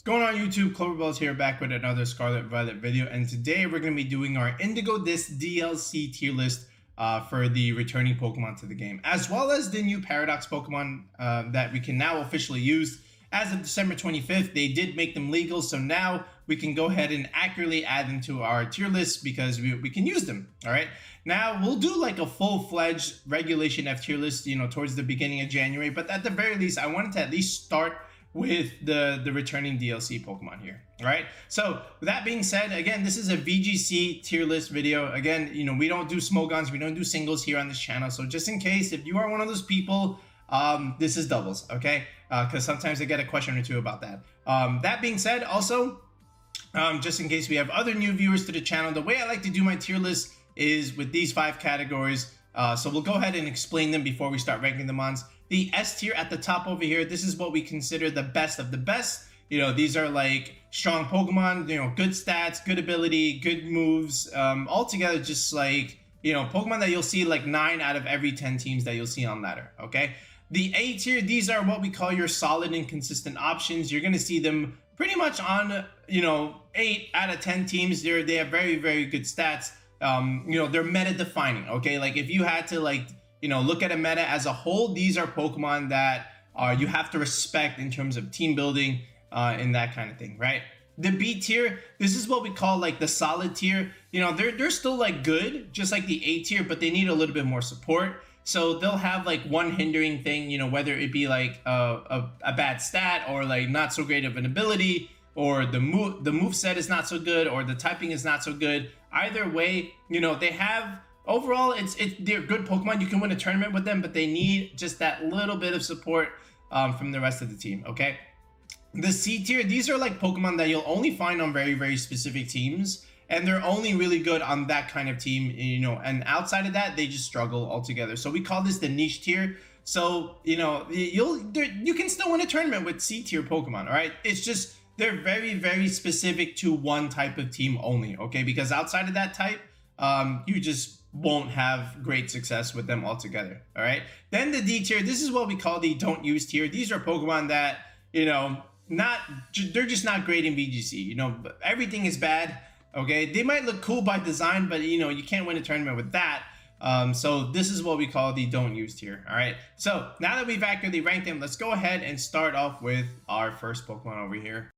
What's going on YouTube? Cloverbells here, back with another Scarlet Violet video, and today we're going to be doing our Indigo Disk DLC tier list for the returning Pokemon to the game, as well as the new Paradox Pokemon that we can now officially use. As of December 25th, they did make them legal, so now we can go ahead and accurately add them to our tier list because we can use them. All right, now we'll do like a full-fledged Regulation F tier list, towards the beginning of January, but at the very least, I wanted to at least start with the returning DLC Pokemon here. All right, so with that being said, again, this is a VGC tier list video. Again, we don't do Smogons, we don't do singles here on this channel, so just in case, if you are one of those people, this is doubles, okay? Because sometimes I get a question or two about that. That being said, also, just in case we have other new viewers to the channel, the way I like to do my tier list is with these 5 categories. So we'll go ahead and explain them before we start ranking them on. The S tier at the top over here, this is what we consider the best of the best. These are like strong Pokemon, good stats, good ability, good moves, altogether just like, Pokemon that you'll see like 9 out of every 10 teams that you'll see on ladder, okay? The A tier, these are what we call your solid and consistent options. You're going to see them pretty much on, 8 out of 10 teams. They have very, very good stats. They're meta defining, okay? Like if you had to look at a meta as a whole, these are Pokemon that you have to respect in terms of team building and that kind of thing, right? The B tier, this is what we call like the solid tier. They're still like good, just like the A tier, but they need a little bit more support. So they'll have like one hindering thing, whether it be like a bad stat or like not so great of an ability, or the move set is not so good, or the typing is not so good. Either way, they have overall they're good Pokemon. You can win a tournament with them, but they need just that little bit of support from the rest of the team, okay? The C tier, these are like Pokemon that you'll only find on very, very specific teams, and they're only really good on that kind of team, and outside of that, they just struggle altogether. So we call this the niche tier. So, you can still win a tournament with C tier Pokemon, all right? It's just, they're very, very specific to one type of team only, okay? Because outside of that type, you just won't have great success with them altogether, all right? Then the D tier, this is what we call the don't use tier. These are Pokemon that, they're just not great in VGC, everything is bad, okay? They might look cool by design, but you can't win a tournament with that. So this is what we call the don't use tier, all right? So now that we've accurately ranked them, let's go ahead and start off with our first Pokemon over here.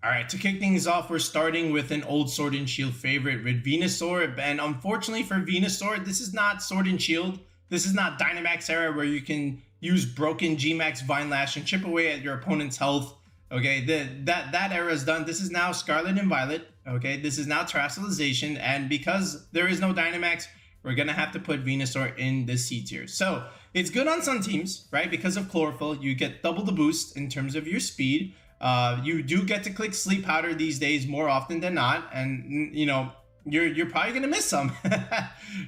All right, to kick things off, we're starting with an old Sword and Shield favorite with Venusaur. And unfortunately for Venusaur, this is not Sword and Shield. This is not Dynamax era where you can use broken G-Max Vine Lash and chip away at your opponent's health. Okay, that era is done. This is now Scarlet and Violet. Okay, this is now Terastallization. And because there is no Dynamax, we're going to have to put Venusaur in the C tier. So it's good on some teams, right? Because of Chlorophyll, you get double the boost in terms of your speed. You do get to click Sleep Powder these days more often than not, and you're probably gonna miss some,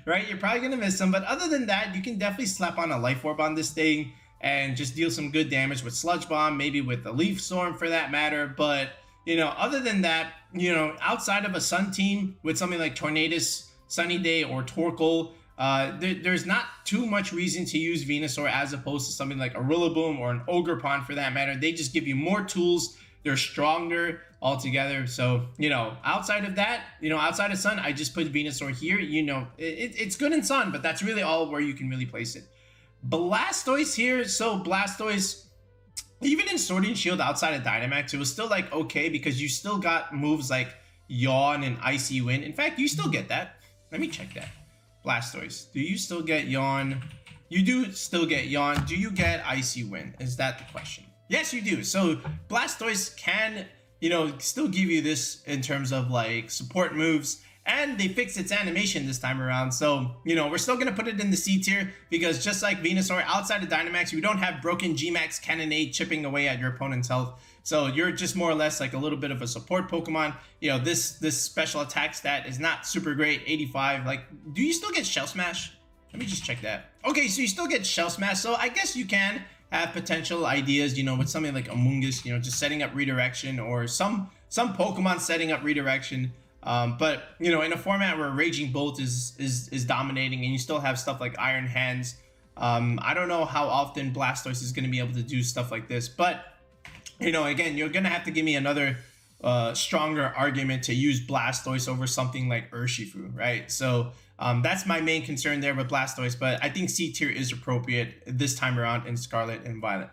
right? You're probably gonna miss some, but other than that, you can definitely slap on a Life Orb on this thing and just deal some good damage with Sludge Bomb, maybe with the Leaf Storm for that matter. But other than that, outside of a Sun team with something like Tornadus, Sunny Day, or Torkoal, there's not too much reason to use Venusaur as opposed to something like a Rillaboom or an Ogerpon for that matter. They just give you more tools. They're stronger altogether. So, outside of that, outside of Sun, I just put Venusaur here. It's good in Sun, but that's really all where you can really place it. Blastoise here. So Blastoise, even in Sword and Shield outside of Dynamax, it was still like okay because you still got moves like Yawn and Icy Wind. In fact, you still get that. Let me check that. Blastoise, do you still get Yawn? You do still get Yawn. Do you get Icy Wind? Is that the question? Yes, you do. So Blastoise can, still give you this in terms of like support moves, and they fixed its animation this time around. So, we're still going to put it in the C tier because just like Venusaur, outside of Dynamax, you don't have broken G-Max Cannonade chipping away at your opponent's health. So you're just more or less like a little bit of a support Pokemon. This special attack stat is not super great, 85. Like, do you still get Shell Smash? Let me just check that. Okay, so you still get Shell Smash. So I guess you can have potential ideas, with something like Amoonguss, just setting up redirection, or some Pokemon setting up redirection. But in a format where Raging Bolt is dominating, and you still have stuff like Iron Hands, I don't know how often Blastoise is going to be able to do stuff like this, but you know, again, you're gonna have to give me another stronger argument to use Blastoise over something like Urshifu, right? So that's my main concern there with Blastoise, but I think C tier is appropriate this time around in Scarlet and Violet.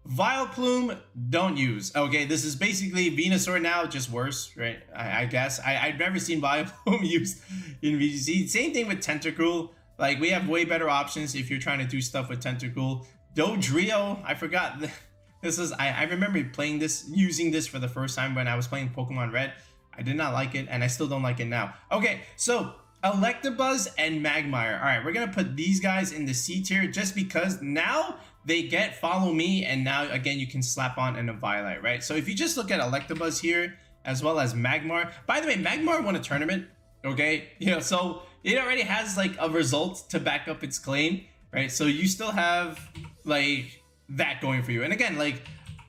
Vileplume, don't use. Okay, this is basically Venusaur now, just worse, right? I guess. I've never seen Vileplume used in VGC. Same thing with Tentacruel. Like, we have way better options if you're trying to do stuff with Tentacruel. Dodrio, I forgot. This is, I remember playing this, using this for the first time when I was playing Pokemon Red. I did not like it, and I still don't like it now. Okay, so Electabuzz and Magmire. All right, we're going to put these guys in the C tier just because now they get Follow Me, and now, again, you can slap on an Eviolite, right? So if you just look at Electabuzz here, as well as Magmar. By the way, Magmar won a tournament, okay? You know, so it already has, like, a result to back up its claim, right? So you still have, like, that going for you. And again, like,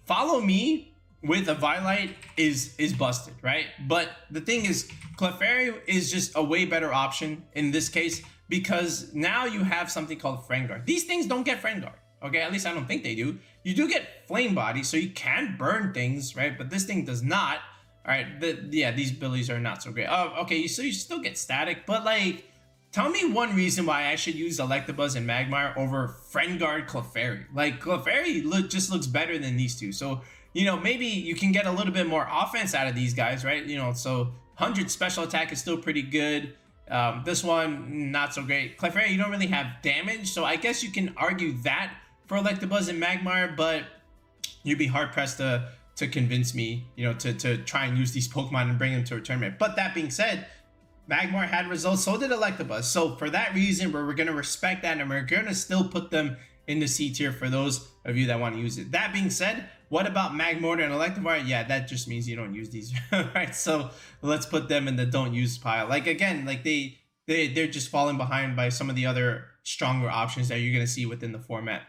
Follow Me with Eviolite is busted, right? But the thing is, Clefairy is just a way better option in this case because now you have something called Friend Guard. These things don't get Friend Guard. Okay, at least I don't think they do. You do get Flame Body, so you can burn things, right? But this thing does not. All right, yeah, these abilities are not so great. Oh, okay, so you still get Static, but like, tell me one reason why I should use Electabuzz and Magmar over Friend Guard Clefairy. Like, Clefairy just looks better than these two. So, you know, maybe you can get a little bit more offense out of these guys, right? You know, so 100 special attack is still pretty good. This one, not so great. Clefairy, you don't really have damage, so I guess you can argue that for Electabuzz and Magmar, but you'd be hard-pressed to convince me, you know, to try and use these Pokemon and bring them to a tournament. But that being said, Magmar had results, so did Electabuzz. So for that reason, we're going to respect that, and we're going to still put them in the C tier for those of you that want to use it. That being said, what about Magmortar and Electivire? Yeah, that just means you don't use these, right? So let's put them in the don't use pile. Like, again, like they're just falling behind by some of the other stronger options that you're going to see within the format.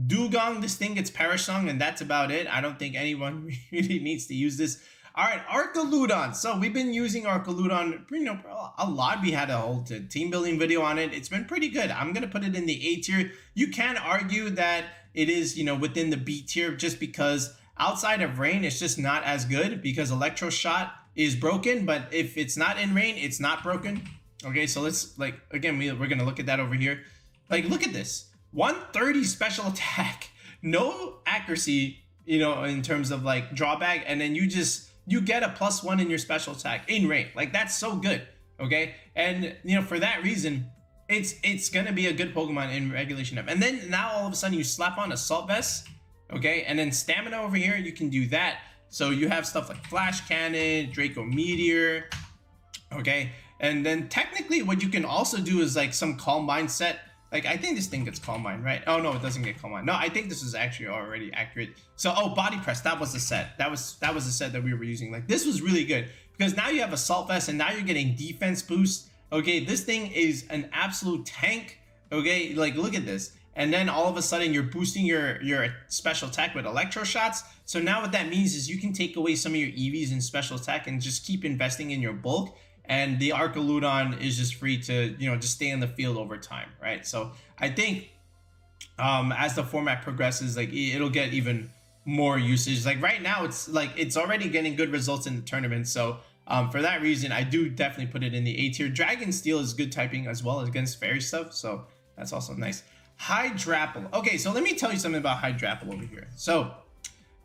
Dugong, this thing gets Perish Song, and that's about it. I don't think anyone really needs to use this. All right, Archaludon. So we've been using Archaludon, you know, a lot. We had a whole team building video on it. It's been pretty good. I'm gonna put it in the A tier. You can argue that it is, you know, within the B tier just because outside of rain, it's just not as good because Electro Shot is broken. But if it's not in rain, it's not broken. Okay, so let's, like, again, we're gonna look at that over here. Like, look at this. 130 special attack, no accuracy, you know, in terms of like drawback, and then you get a +1 in your special attack in rain. Like, that's so good, okay? And you know, for that reason, it's gonna be a good Pokemon in regulation F. And then now all of a sudden you slap on Assault Vest, okay? And then stamina over here, you can do that. So you have stuff like Flash Cannon, Draco Meteor, okay? And then technically what you can also do is like some Calm Mindset. Like, I think this thing gets Calm Mind, right? Oh, no, it doesn't get Calm Mind. No, I think this is actually already accurate. So, oh, Body Press, that was the set. That was the set that we were using. Like, this was really good because now you have Assault Vest and now you're getting defense boost. Okay, this thing is an absolute tank. Okay, like, look at this. And then all of a sudden you're boosting your special attack with Electro Shots. So now what that means is you can take away some of your EVs in special attack and just keep investing in your bulk. And the Archaludon is just free to, you know, just stay in the field over time, right? So I think as the format progresses, like, it'll get even more usage. Like, right now, it's like it's already getting good results in the tournament. So for that reason, I do definitely put it in the A tier. Dragon Steel is good typing as well against fairy stuff, so that's also nice. Hydrapple. Okay, so let me tell you something about Hydrapple over here. So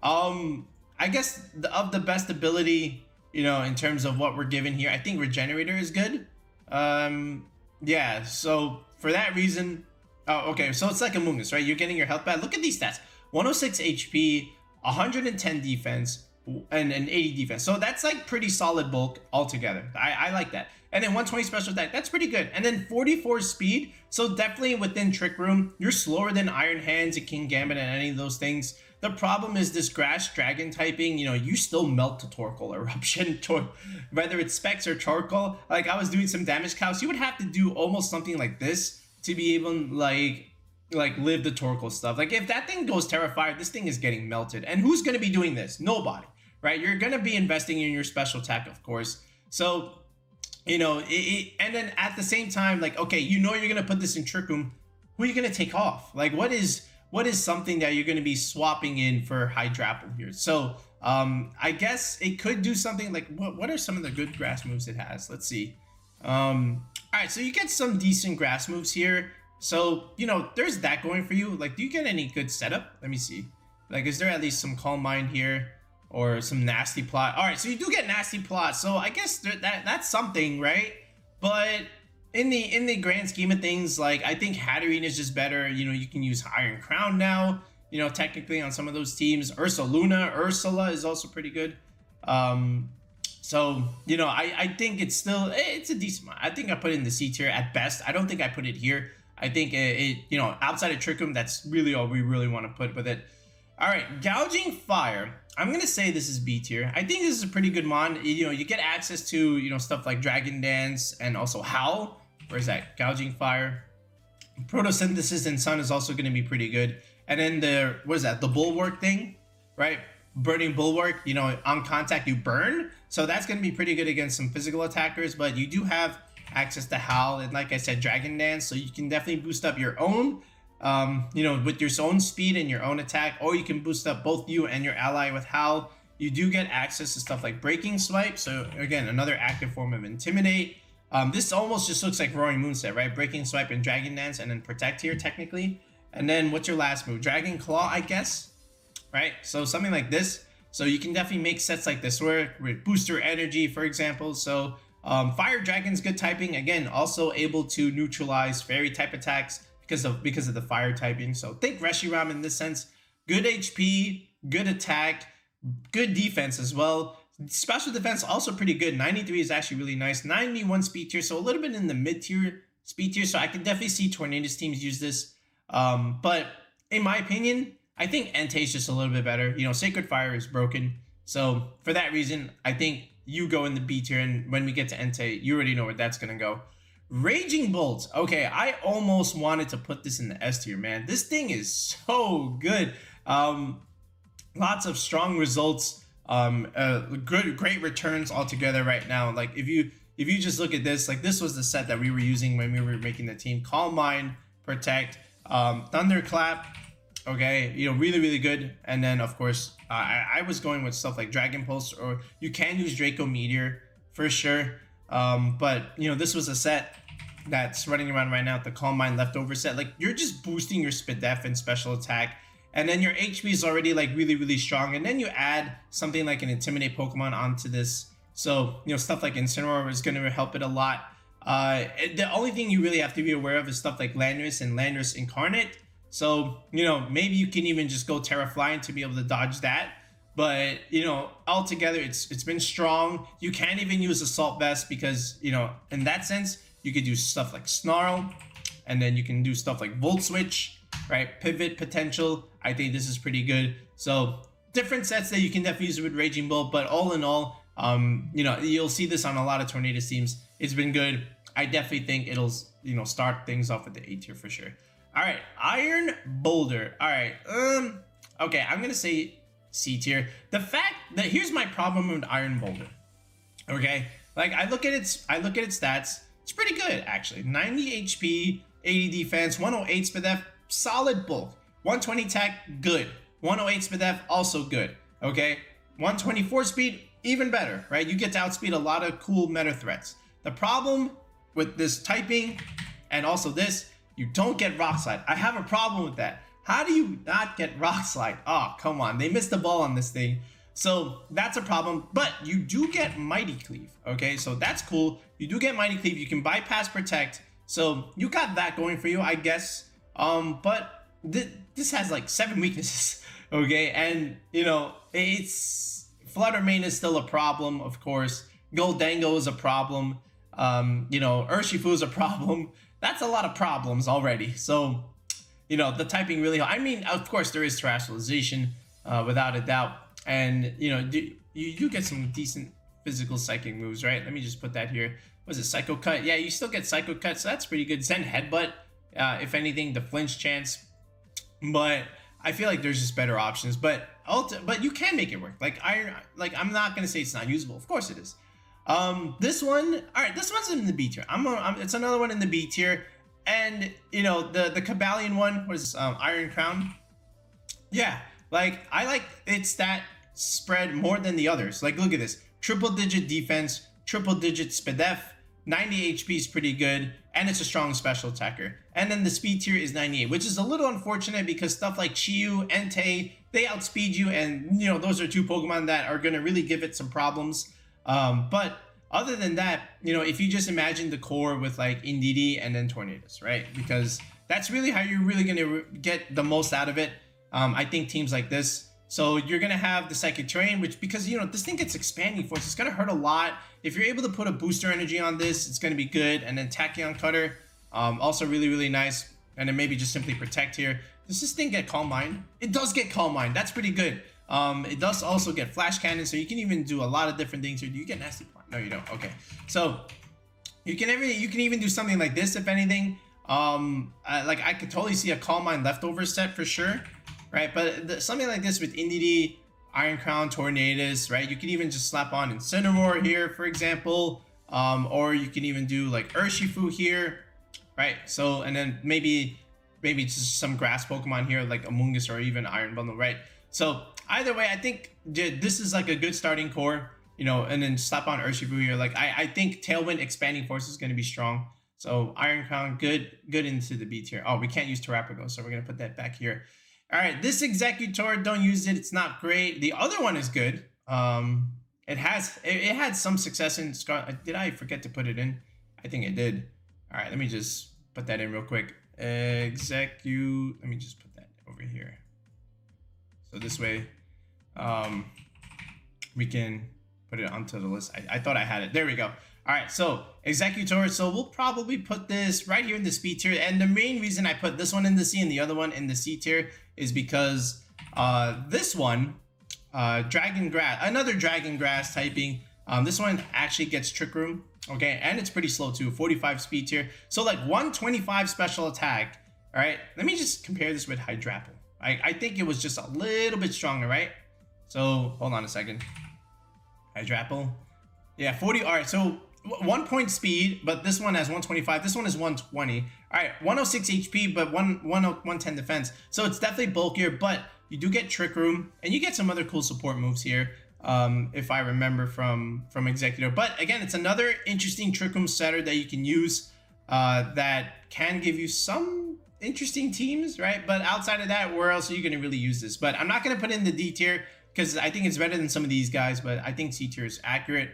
I guess of the best ability, you know, in terms of what we're given here, I think Regenerator is good. Yeah, so for that reason, oh, okay, so it's like Among Us, right? You're getting your health back. Look at these stats: 106 HP, 110 defense, and an 80 defense. So that's like pretty solid bulk altogether. I like that. And then 120 special attack, that's pretty good. And then 44 speed, so definitely within Trick Room. You're slower than Iron Hands and King Gambit and any of those things. The problem is this Grass Dragon typing, you know, you still melt the Torkoal Eruption, whether it's Specs or Torkoal. Like, I was doing some damage counts. You would have to do almost something like this to be able to, like live the Torkoal stuff. Like, if that thing goes Terrifier, this thing is getting melted. And who's going to be doing this? Nobody, right? You're going to be investing in your special attack, of course. So, you know, and then at the same time, like, okay, you know you're going to put this in Trick Room. Who are you going to take off? Like, what is what is something that you're going to be swapping in for Hydrapple here? So I guess it could do something like, what are some of the good grass moves it has? Let's see. All right, so you get some decent grass moves here. So, you know, there's that going for you. Like, do you get any good setup? Let me see. Like, is there at least some Calm Mind here or some Nasty Plot? All right, so you do get Nasty Plot. So I guess that's something, right? But in the grand scheme of things, like, I think Hatterene is just better. You know, you can use Iron Crown now, you know, technically on some of those teams. Ursula is also pretty good. So, you know, I think it's a decent one. I think I put it in the C tier at best. I don't think I put it here. I think it you know, outside of Trick Room, that's really all we really want to put with it. All right, Gouging Fire. I'm going to say this is B tier. I think this is a pretty good mon. You know, you get access to, you know, stuff like Dragon Dance and also Howl. Where's that? Gouging Fire. Photosynthesis and Sun is also going to be pretty good. And then what is that? The Bulwark thing, right? Burning Bulwark, you know, on contact, you burn. So that's going to be pretty good against some physical attackers. But you do have access to Howl. And like I said, Dragon Dance. So you can definitely boost up your own, you know, with your own speed and your own attack. Or you can boost up both you and your ally with Howl. You do get access to stuff like Breaking Swipe. So again, another active form of Intimidate. This almost just looks like Roaring Moonset, right? Breaking Swipe and Dragon Dance and then Protect here technically. And then what's your last move? Dragon Claw, I guess, right? So something like this. So you can definitely make sets like this work with Booster Energy, for example. So Fire Dragon's good typing. Again, also able to neutralize fairy type attacks because of the fire typing. So think Reshiram in this sense. Good HP, good attack, good defense as well. Special defense also pretty good. 93 is actually really nice. 91 speed tier, so a little bit in the mid tier speed tier. So I can definitely see Tornadus teams use this. But in my opinion, I think Entei is just a little bit better. You know, Sacred Fire is broken. So for that reason, I think you go in the B tier. And when we get to Entei, you already know where that's going to go. Raging Bolt. Okay, I almost wanted to put this in the S tier, man. This thing is so good. Lots of strong results. Great returns altogether right now. Like if you just look at this, like this was the set that we were using when we were making the team. Calm Mind, Protect, Thunderclap. Okay, you know, really good. And then of course I was going with stuff like Dragon Pulse, or you can use Draco Meteor for sure. But you know, this was a set that's running around right now, the Calm Mind leftover set. Like you're just boosting your Spidef and special attack, and then your HP is already like really strong, and then you add something like an Intimidate Pokemon onto this. So you know, stuff like Incineroar is going to help it a lot. The only thing you really have to be aware of is stuff like Landorus and Landorus Incarnate. So you know, maybe you can even just go Terra Flying to be able to dodge that. But you know, altogether it's been strong. You can't even use Assault Vest because, you know, in that sense you could do stuff like Snarl, and then you can do stuff like Volt Switch, right? Pivot potential. I think this is pretty good. So different sets that you can definitely use with Raging Bolt, but all in all, you know, you'll see this on a lot of Tornadus teams. It's been good. I definitely think it'll, you know, start things off with the A tier for sure. All right, Iron Boulder. All right, okay, I'm gonna say C tier. The fact that here's my problem with Iron Boulder. Okay, like I look at its stats. It's pretty good actually. 90 HP, 80 defense, 108 SPDF, solid bulk. 120 tech, good. 108 SPDF, also good. Okay, 124 speed, even better, right? You get to outspeed a lot of cool meta threats. The problem with this typing and also this, you don't get Rock Slide. I have a problem with that. How do you not get Rock Slide? Oh, come on. They missed the ball on this thing. So that's a problem, but you do get Mighty Cleave. Okay, so that's cool. You do get Mighty Cleave. You can bypass Protect. So you got that going for you, I guess. But this has like 7 weaknesses. Okay, and you know, it's Flutter Mane is still a problem, of course. Goldango is a problem. You know, Urshifu is a problem. That's a lot of problems already. So, you know, the typing really, I mean, of course there is terrestrialization, without a doubt. And, you know, you do get some decent physical psychic moves, right? Let me just put that here. Was it Psycho Cut? Yeah, you still get Psycho Cut, so that's pretty good. Zen Headbutt, if anything, the flinch chance. But I feel like there's just better options. But you can make it work. Like I'm not gonna say it's not usable. Of course it is. This one, all right, this one's in the B tier. It's another one in the B tier. And you know, the Cabalion one was Iron Crown. Yeah, like I like its stat spread more than the others. Like look at this, triple digit defense, triple digit SPDEF, 90 HP is pretty good, and it's a strong special attacker. And then the speed tier is 98, which is a little unfortunate because stuff like Chiyu, Entei, they outspeed you, and you know those are two Pokemon that are gonna really give it some problems. But other than that, you know, if you just imagine the core with like Indeedee and then Tornadus, right? Because that's really how you're really gonna get the most out of it. I think teams like this. So you're gonna have the Psychic Terrain, which because you know this thing gets expanding force, it's gonna hurt a lot. If you're able to put a booster energy on this, it's gonna be good. And then Tachyon Cutter, also really nice. And then maybe just simply Protect here. Does this thing get Calm Mind? It does get Calm Mind. That's pretty good. It does also get Flash Cannon, so you can even do a lot of different things here. Do you get Nasty Plot? No, you don't. Okay, so you can even do something like this if anything. Like I could totally see a Calm Mind leftover set for sure. Right, but something like this with Indeedee, Iron Crown, Tornadus, right? You can even just slap on Incineroar here, for example, or you can even do like Urshifu here, right? So and then maybe just some grass Pokemon here like Amoonguss or even Iron Bundle, right? So either way, I think this is like a good starting core, you know, and then slap on Urshifu here. Like I think Tailwind Expanding Force is going to be strong. So Iron Crown, good into the B tier. Oh, we can't use Terrapago, so we're gonna put that back here. All right, this Executor, don't use it. It's not great. The other one is good. It had some success in Scarlet. Did I forget to put it in? I think it did. All right, let me just put that in real quick. Let me just put that over here. So this way, we can put it onto the list. I thought I had it. There we go. All right, so Executor. So we'll probably put this right here in the speed tier. And the main reason I put this one in the C and the other one in the C tier is because this one, Dragon Grass, another Dragon Grass typing. This one actually gets Trick Room. Okay, and it's pretty slow too. 45 speed tier. So like 125 special attack. All right, let me just compare this with Hydrapple. I think it was just a little bit stronger, right? So hold on a second. Hydrapple. Yeah, 40. All right, so 1 point speed, but this one has 125. This one is 120. All right, 106 HP, but 110 defense. So it's definitely bulkier, but you do get Trick Room, and you get some other cool support moves here, if I remember from Executor. But again, it's another interesting Trick Room setter that you can use that can give you some interesting teams, right? But outside of that, where else are you going to really use this? But I'm not going to put in the D tier because I think it's better than some of these guys, but I think C tier is accurate.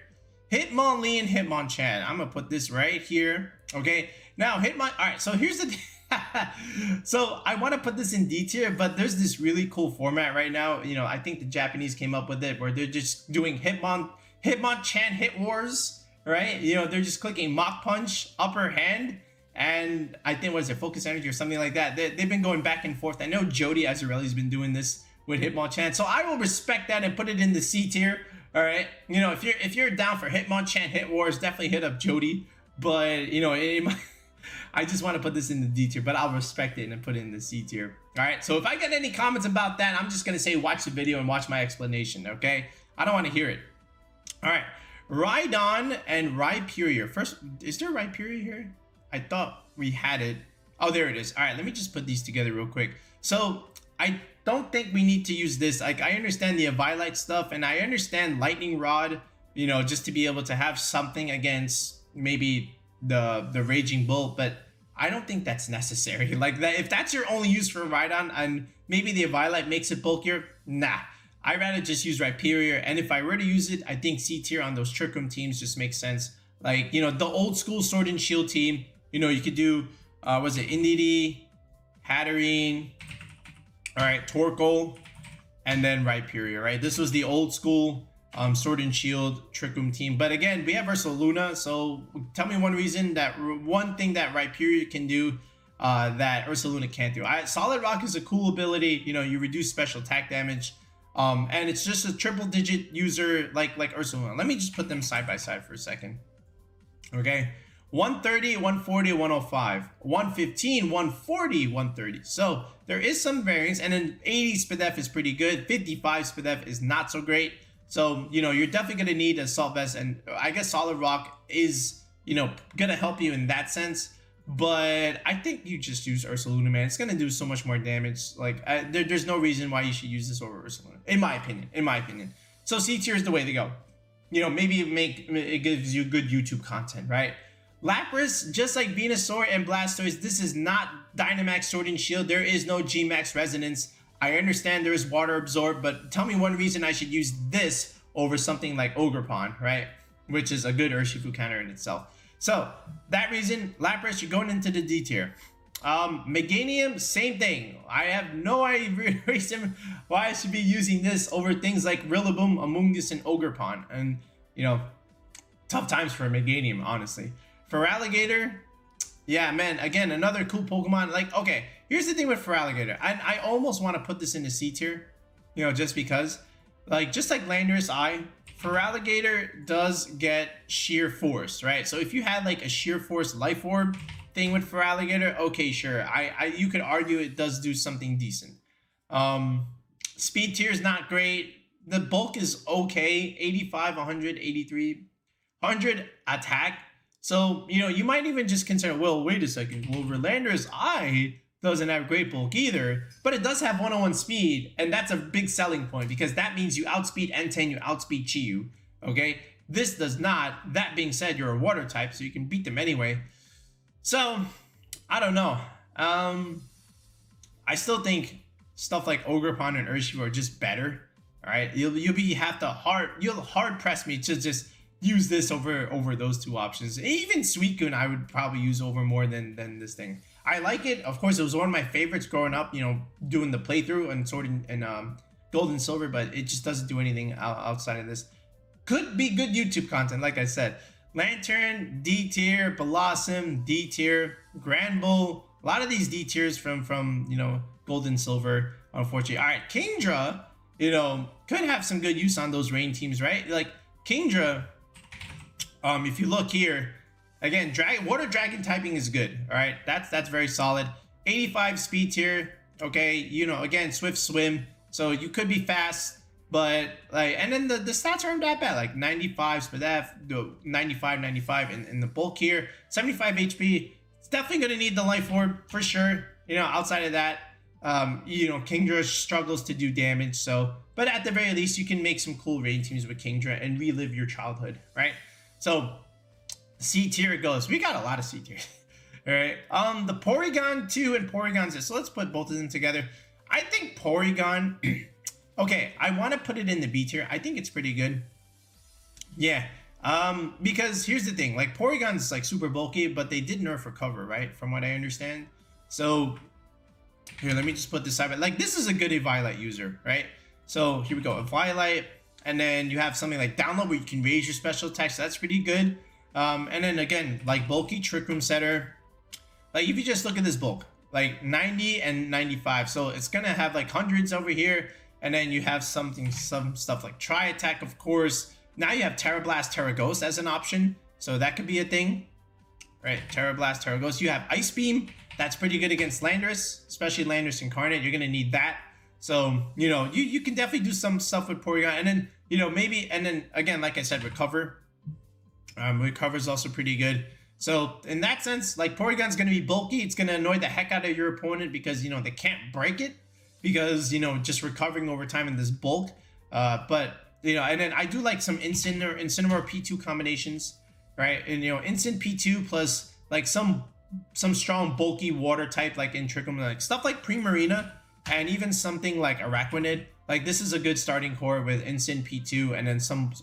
Hitmonlee and Hitmonchan. I'm gonna put this right here. Okay. Now All right. So here's the. So I want to put this in D tier, but there's this really cool format right now. You know, I think the Japanese came up with it where they're just doing Hitmonchan Hit Wars. Right. You know, they're just clicking Mach Punch, Upper Hand, and I think was it Focus Energy or something like that. They've been going back and forth. I know Jody Azarelli's been doing this with Hitmonchan, so I will respect that and put it in the C tier. All right, you know, if you're down for Hitmonchan Hit Wars, definitely hit up Jody. But you know, I just want to put this in the D tier, but I'll respect it and put it in the C tier. All right, so if I get any comments about that, I'm just gonna say watch the video and watch my explanation. Okay, I don't want to hear it. All right, Rhydon and Rhyperior. First, is there Rhyperior here? I thought we had it. Oh, there it is. All right, let me just put these together real quick. So I don't think we need to use this. Like I understand the Eviolite stuff and I understand Lightning Rod, you know, just to be able to have something against maybe the Raging Bull, but I don't think that's necessary. Like that, if that's your only use for Rhydon and maybe the Eviolite makes it bulkier, nah. I'd rather just use Rhyperior, and if I were to use it, I think C tier on those Trick Room teams just makes sense. Like, you know, the old school Sword and Shield team, you know, you could do, was it Indeedee, Hatterene, all right, Torkoal, and then Rhyperior, right? This was the old school Sword and Shield Trick Room team. But again, we have Ursaluna, so tell me one thing that Rhyperior can do that Ursaluna can't do. Solid Rock is a cool ability. You know, you reduce special attack damage. And it's just a triple digit user like Ursaluna. Let me just put them side by side for a second. Okay. 130, 140, 105, 115, 140, 130. So there is some variance, and then 80 SPDEF is pretty good. 55 SPDEF is not so great. So, you know, you're definitely going to need Assault Vest, and I guess Solid Rock is, you know, going to help you in that sense. But I think you just use Archaludon, man. It's gonna do so much more damage. Like there's no reason why you should use this over Archaludon, in my opinion. In my opinion. So C tier is the way to go. You know, maybe it gives you good YouTube content, right? Lapras, just like Venusaur and Blastoise, this is not Dynamax Sword and Shield. There is no G-Max Resonance. I understand there is Water Absorb, but tell me one reason I should use this over something like Ogerpon, right? Which is a good Urshifu counter in itself. So, that reason, Lapras, you're going into the D tier. Meganium, same thing. I have no reason why I should be using this over things like Rillaboom, Amoonguss, and Ogerpon. And, you know, tough times for Meganium, honestly. Feraligatr, yeah, man, again, another cool Pokemon. Like, okay, here's the thing with Feraligatr. I almost want to put this into C tier, you know, just because. Like, just like Landorus Eye, Feraligatr does get Sheer Force, right? So if you had like a Sheer Force Life Orb thing with Feraligatr, okay, sure. You could argue it does do something decent. Speed tier is not great. The bulk is okay. 85, 100, 83, 100 attack. So, you know, you might even just consider, well, wait a second. Well, Landorus Eye doesn't have great bulk either, but it does have 101 speed, and that's a big selling point because that means you outspeed N10, you outspeed Chi-Yu, okay? This does not. That being said, you're a water type, so you can beat them anyway. So, I don't know. I still think stuff like Ogerpon and Urshifu are just better, all right? You'll hard press me to just use this over those two options. Even Suicune I would probably use over more than this thing. I like it. Of course, it was one of my favorites growing up, you know, doing the playthrough and Sword and Gold and Silver, but it just doesn't do anything outside of this. Could be good YouTube content, like I said. Lantern, D tier, Blossom, D tier, Granbull, a lot of these D tiers from you know, Gold and Silver, unfortunately. All right, Kingdra, you know, could have some good use on those rain teams, right? Like Kingdra, if you look here, again, water dragon typing is good. All right, that's very solid. 85 speed tier. Okay, you know, again, swift swim, so you could be fast, but like, and then the stats aren't that bad. Like 95 speed F, 95 in the bulk here, 75 HP. It's definitely gonna need the life orb for sure. You know, outside of that, you know, Kingdra struggles to do damage. So, but at the very least, you can make some cool rain teams with Kingdra and relive your childhood, right? So C tier it goes. We got a lot of C tier. All right. The Porygon-2 and Porygon-Z. So let's put both of them together. I think Porygon. Okay, I want to put it in the B tier. I think it's pretty good. Yeah. Because here's the thing. Like Porygon's like super bulky, but they did nerf recover, right? From what I understand. So here, let me just put this side. Like this is a good Eviolite user, right? So here we go. Eviolite, and then you have something like Download where you can raise your special attack. So that's pretty good. And then again, like bulky Trick Room Setter. Like if you just look at this bulk, like 90 and 95. So it's gonna have like hundreds over here. And then you have some stuff like Tri Attack, of course. Now you have Terra Blast, Terra Ghost as an option. So that could be a thing. Right, Terra Blast, Terra Ghost. You have Ice Beam. That's pretty good against Landorus, especially Landorus Incarnate. You're gonna need that. So, you know, you can definitely do some stuff with Porygon. And then, you know, maybe, and then again, like I said, Recover. Recover is also pretty good. So in that sense, like Porygon's going to be bulky. It's going to annoy the heck out of your opponent because, you know, they can't break it because, you know, just recovering over time in this bulk. But, you know, and then I do like some Incineroar P2 combinations, right? And, you know, Incin P2 plus like some strong bulky water type like in Trick Room, like stuff like Primarina and even something like Araquanid. Like this is a good starting core with Incin P2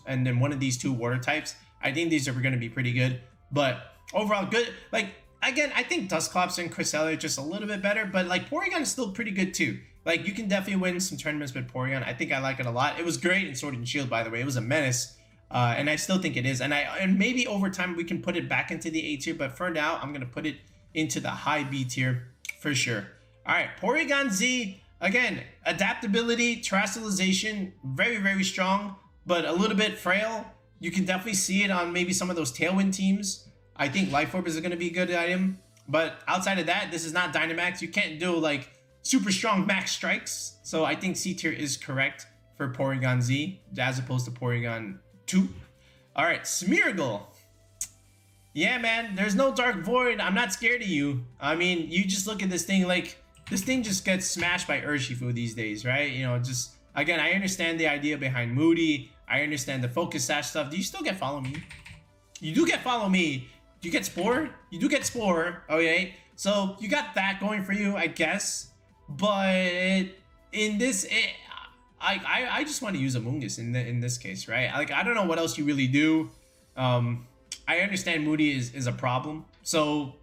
and then one of these two water types. I think these are going to be pretty good, but overall good. Like, again, I think Dusclops and Cresselia are just a little bit better, but like Porygon is still pretty good too. Like you can definitely win some tournaments with Porygon. I think I like it a lot. It was great in Sword and Shield, by the way. It was a menace, and I still think it is. And maybe over time we can put it back into the A tier, but for now I'm going to put it into the high B tier for sure. All right, Porygon-Z, again, adaptability, terrestrialization, very, very strong, but a little bit frail. You can definitely see it on maybe some of those Tailwind teams. I think Life Orb is going to be a good item. But outside of that, this is not Dynamax. You can't do like super strong max strikes. So I think C tier is correct for Porygon-Z as opposed to Porygon-2. All right, Smeargle. Yeah, man, there's no Dark Void. I'm not scared of you. I mean, you just look at this thing, like, this thing just gets smashed by Urshifu these days, right? You know, just, again, I understand the idea behind Moody. I understand the Focus Sash stuff. Do you still get Follow Me? You do get Follow Me. Do you get Spore? You do get Spore, okay? So, you got that going for you, I guess. But in this, I just want to use Amoonguss in this case, right? Like, I don't know what else you really do. I understand Moody is a problem, so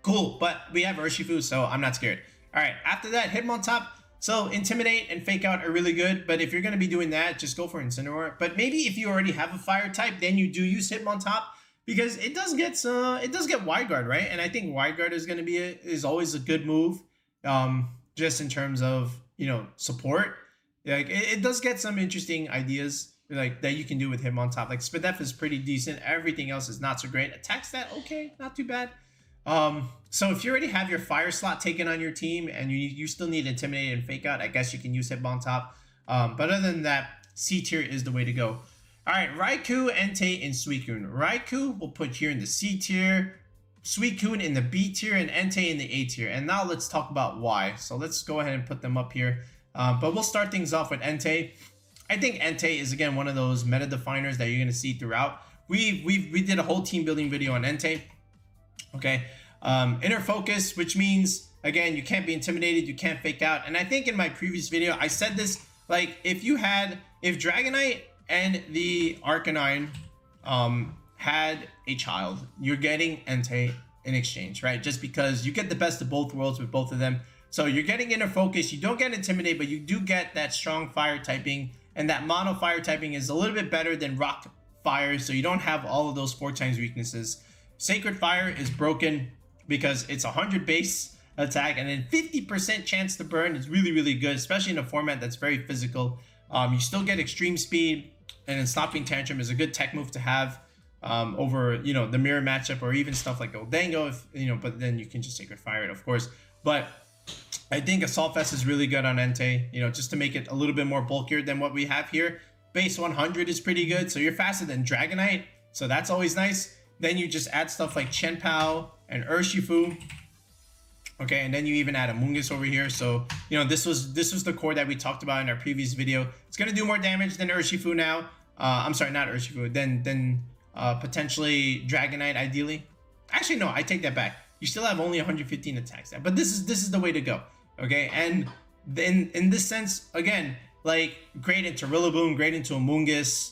cool, but we have Urshifu, so I'm not scared. All right, after that, Hitmontop. So Intimidate and Fake Out are really good, but if you're going to be doing that, just go for Incineroar. But maybe if you already have a fire type, then you do use Hitmontop, because it does get Wide Guard, right? And I think Wide Guard is going to be is always a good move, just in terms of, you know, support. Like it does get some interesting ideas like that you can do with him on top. Like Spadef is pretty decent. Everything else is not so great. Attack stat, okay, not too bad. So if you already have your fire slot taken on your team and you still need Intimidate and Fake Out, I guess you can use Hitmontop. But other than that, C tier is the way to go. All right, Raikou, Entei, and Suicune. Raikou we'll put here in the C tier, Suicune in the B tier, and Entei in the A tier. And now let's talk about why. So let's go ahead and put them up here. But we'll start things off with Entei. I think Entei is, again, one of those meta definers that you're going to see throughout. We did a whole team building video on Entei. Okay. Inner Focus, which means, again, you can't be intimidated, you can't Fake Out. And I think in my previous video, I said this, like, if Dragonite and the Arcanine had a child, you're getting Entei in exchange, right? Just because you get the best of both worlds with both of them. So you're getting Inner Focus, you don't get Intimidate, but you do get that strong fire typing, and that mono fire typing is a little bit better than rock fire, so you don't have all of those 4 times weaknesses. Sacred Fire is broken because it's 100 base attack and then 50% chance to burn is really, really good, especially in a format that's very physical. You still get extreme speed, and then Stopping Tantrum is a good tech move to have over, you know, the mirror matchup or even stuff like Goldango, if you know, but then you can just Sacred Fire it, of course. But I think Assault Vest is really good on Entei, you know, just to make it a little bit more bulkier than what we have here. Base 100 is pretty good, so you're faster than Dragonite, so that's always nice. Then you just add stuff like Chenpao and Urshifu. Okay, and then you even add Amoonguss over here. So, you know, this was the core that we talked about in our previous video. It's going to do more damage than Urshifu now. I'm sorry, not Urshifu. Then potentially Dragonite, ideally. Actually, no, I take that back. You still have only 115 attacks. But this is the way to go. Okay, and then in this sense, again, like great into Rillaboom, great into Amoonguss.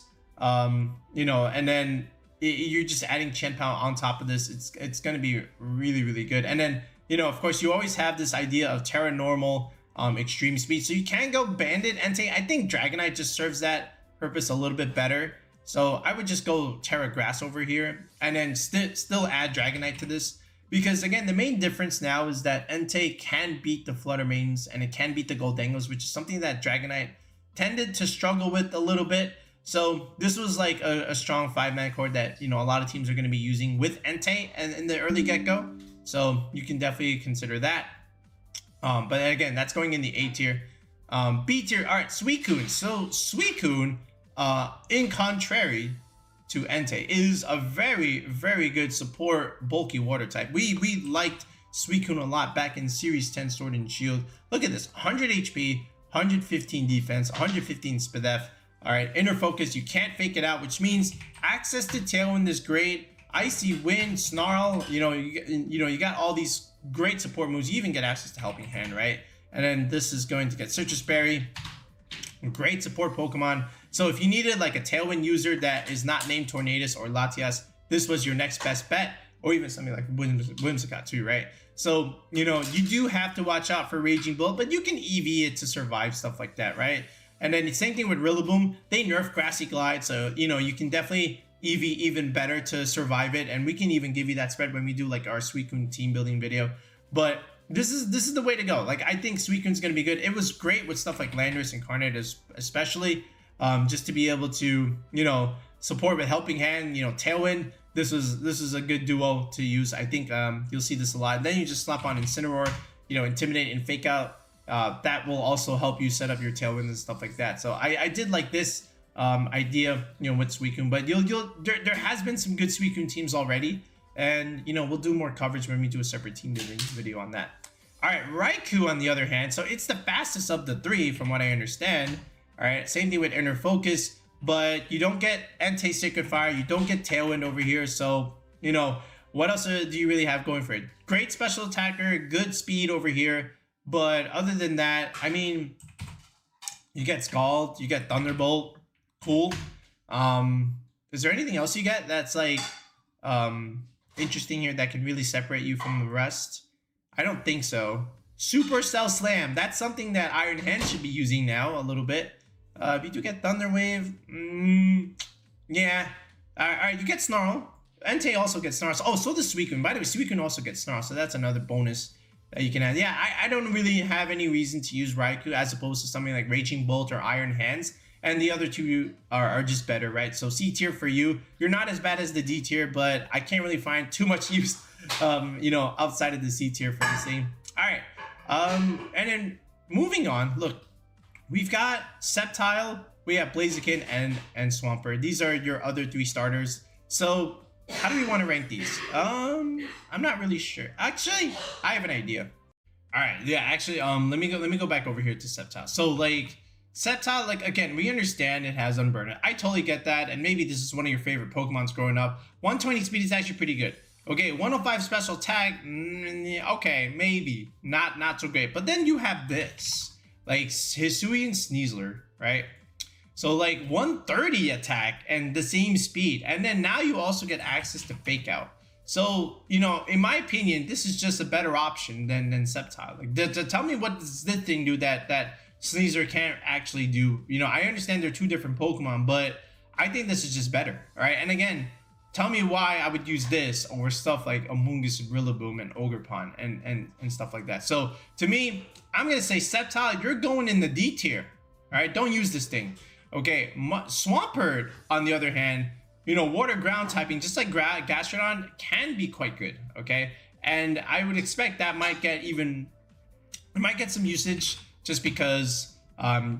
You know, and then you're just adding Chenpao on top of this. It's going to be really, really good. And then, you know, of course, you always have this idea of Terra Normal, extreme speed. So you can go Bandit, Entei. I think Dragonite just serves that purpose a little bit better. So I would just go Terra Grass over here and then still add Dragonite to this. Because, again, the main difference now is that Entei can beat the Flutter Mains and it can beat the Goldengos, which is something that Dragonite tended to struggle with a little bit. So this was like a strong 5-man core that, you know, a lot of teams are going to be using with Entei and in the early get-go. So you can definitely consider that. But again, that's going in the A tier. B tier, all right, Suicune. So Suicune, in contrary to Entei, is a very, very good support bulky water type. We liked Suicune a lot back in Series 10 Sword and Shield. Look at this, 100 HP, 115 defense, 115 Spadef. All right, Inner Focus, you can't Fake It Out, which means access to Tailwind is great. Icy Wind, Snarl, you got all these great support moves. You even get access to Helping Hand, right? And then this is going to get Citrus Berry, great support Pokemon. So if you needed like a Tailwind user that is not named Tornadus or Latias, this was your next best bet, or even something like Whimsicott too, right? So, you know, you do have to watch out for Raging Bull, but you can EV it to survive stuff like that, right? And then the same thing with Rillaboom. They nerfed Grassy Glide, so, you know, you can definitely EV even better to survive it. And we can even give you that spread when we do like our Suicune team building video. But this is the way to go. Like, I think Suicune's going to be good. It was great with stuff like Landorus and Carnate, especially just to be able to, you know, support with Helping Hand, you know, Tailwind. This is a good duo to use. I think you'll see this a lot. And then you just slap on Incineroar, you know, Intimidate and Fake Out. That will also help you set up your Tailwind and stuff like that. So I did like this idea, with Suicune. But there has been some good Suicune teams already, and we'll do more coverage when we do a separate team building video on that. All right, Raikou on the other hand, so it's the fastest of the three from what I understand. All right, same thing with Inner Focus, but you don't get Entei Sacred Fire, you don't get Tailwind over here, so what else do you really have going for it? Great special attacker, good speed over here, but other than that, I mean, you get Scald, you get Thunderbolt, cool. Is there anything else you get that's like interesting here that can really separate you from the rest? I don't think so. Supercell Slam, that's something that Iron Hand should be using now a little bit. If you do get Thunder Wave, yeah. All right, you get Snarl. Entei also gets Snarl. Oh, so does Suicune. By the way, Suicune also gets Snarl, so that's another bonus that you can add. Yeah, I don't really have any reason to use Raikou as opposed to something like Raging Bolt or Iron Hands. And the other two are just better, right? So C tier for you. You're not as bad as the D tier, but I can't really find too much use, outside of the C tier for this thing. All right. And then moving on, look, we've got Sceptile, we have Blaziken, and Swampert. These are your other three starters. So how do we want to rank these? I'm not really sure. Actually, I have an idea. All right, yeah, actually, let me go back over here to Sceptile. So like Sceptile, like again, we understand it has Unburden. I totally get that, and maybe this is one of your favorite Pokemons growing up. 120 speed is actually pretty good. Okay, 105 special attack, okay, maybe. Not so great. But then you have this, like Hisui and Sneasler, right? So like 130 attack and the same speed. And then now you also get access to Fake Out. So, in my opinion, this is just a better option than Sceptile. Like, tell me what does this thing do that Sneasler can't actually do. I understand they're two different Pokemon, but I think this is just better, all right? And again, tell me why I would use this over stuff like Amoonguss and Rillaboom and Ogerpon and stuff like that. So to me, I'm gonna say Sceptile, you're going in the D tier. All right, don't use this thing. Okay, Swampert, on the other hand, water ground typing, just like Gastrodon, can be quite good. Okay, and I would expect that might get some usage just because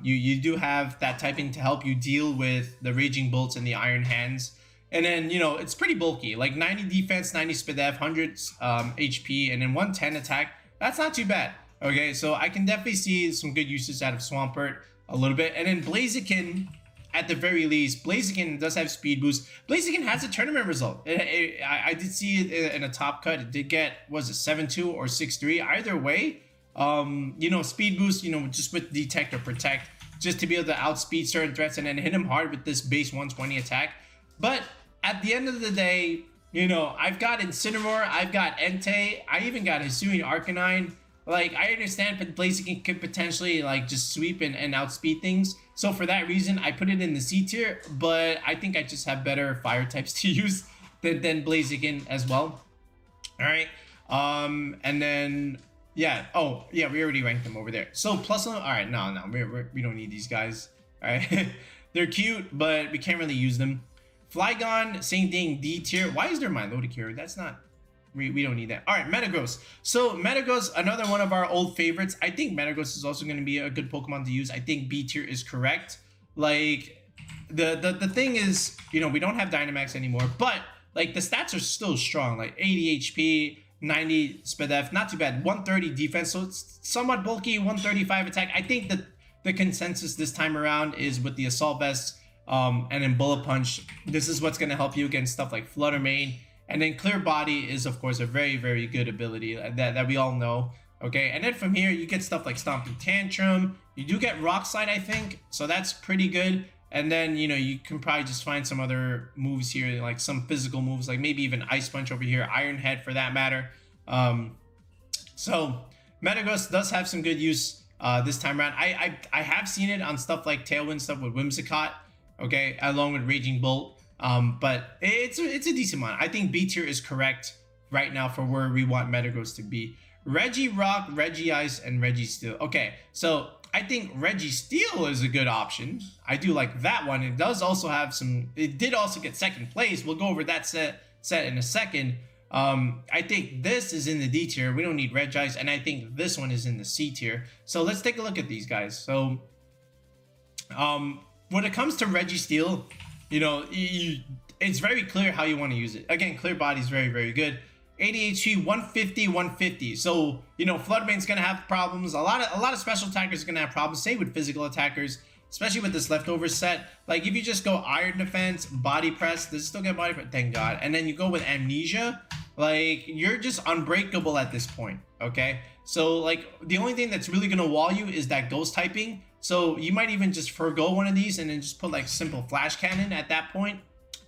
you do have that typing to help you deal with the Raging Bolts and the Iron Hands. And then, it's pretty bulky, like 90 defense, 90 speed def, 100 HP, and then 110 attack. That's not too bad. Okay, so I can definitely see some good uses out of Swampert a little bit. And then Blaziken, at the very least, Blaziken does have speed boost. Blaziken has a tournament result. I did see it in a top cut. It did get, was it 7-2 or 6-3? Either way, speed boost, just with Detect or Protect, just to be able to outspeed certain threats and then hit them hard with this base 120 attack. But at the end of the day, I've got Incineroar, I've got Entei, I even got Hisui Arcanine. Like, I understand that Blaziken could potentially, like, just sweep and outspeed things. So for that reason, I put it in the C tier, but I think I just have better fire types to use than Blaziken as well. All right. And then, yeah. Oh, yeah, we already ranked them over there. So plus, all right, no, we don't need these guys. All right. They're cute, but we can't really use them. Flygon, same thing, D tier. Why is there Milotic here? That's not... We don't need that. All right, Metagross. So Metagross, another one of our old favorites. I think Metagross is also going to be a good Pokemon to use. I think B tier is correct. Like, the thing is, we don't have Dynamax anymore, but like the stats are still strong. Like 80 HP, 90 speed def, not too bad. 130 defense, so it's somewhat bulky. 135 attack. I think that the consensus this time around is with the Assault Vest, and then Bullet Punch. This is what's going to help you against stuff like Flutter Mane. And then Clear Body is, of course, a very, very good ability that we all know. Okay, and then from here, you get stuff like Stomping Tantrum. You do get Rock Slide, I think, so that's pretty good. And then, you can probably just find some other moves here, like some physical moves, like maybe even Ice Punch over here, Iron Head for that matter. So Metagross does have some good use this time around. I have seen it on stuff like Tailwind stuff with Whimsicott, okay, along with Raging Bolt. But it's a decent one. I think B tier is correct right now for where we want Metagross to be. Regirock, Regice, and Registeel. Okay, so I think Registeel is a good option. I do like that one. It does also have some... It did also get second place. We'll go over that set in a second. I think this is in the D tier. We don't need Regice, and I think this one is in the C tier. So let's take a look at these guys. So, when it comes to Registeel, you know, it's very clear how you want to use it. Again, clear body is very, very good. 80 HP, 150, 150. So, you know, Fluttermane's gonna have problems. A lot of special attackers are gonna have problems. Same with physical attackers, especially with this leftover set. Like if you just go Iron Defense, Body Press, does it still get Body Press? Thank God. And then you go with Amnesia, like you're just unbreakable at this point. Okay, so like the only thing that's really gonna wall you is that ghost typing. So you might even just forgo one of these and then just put like simple Flash Cannon at that point.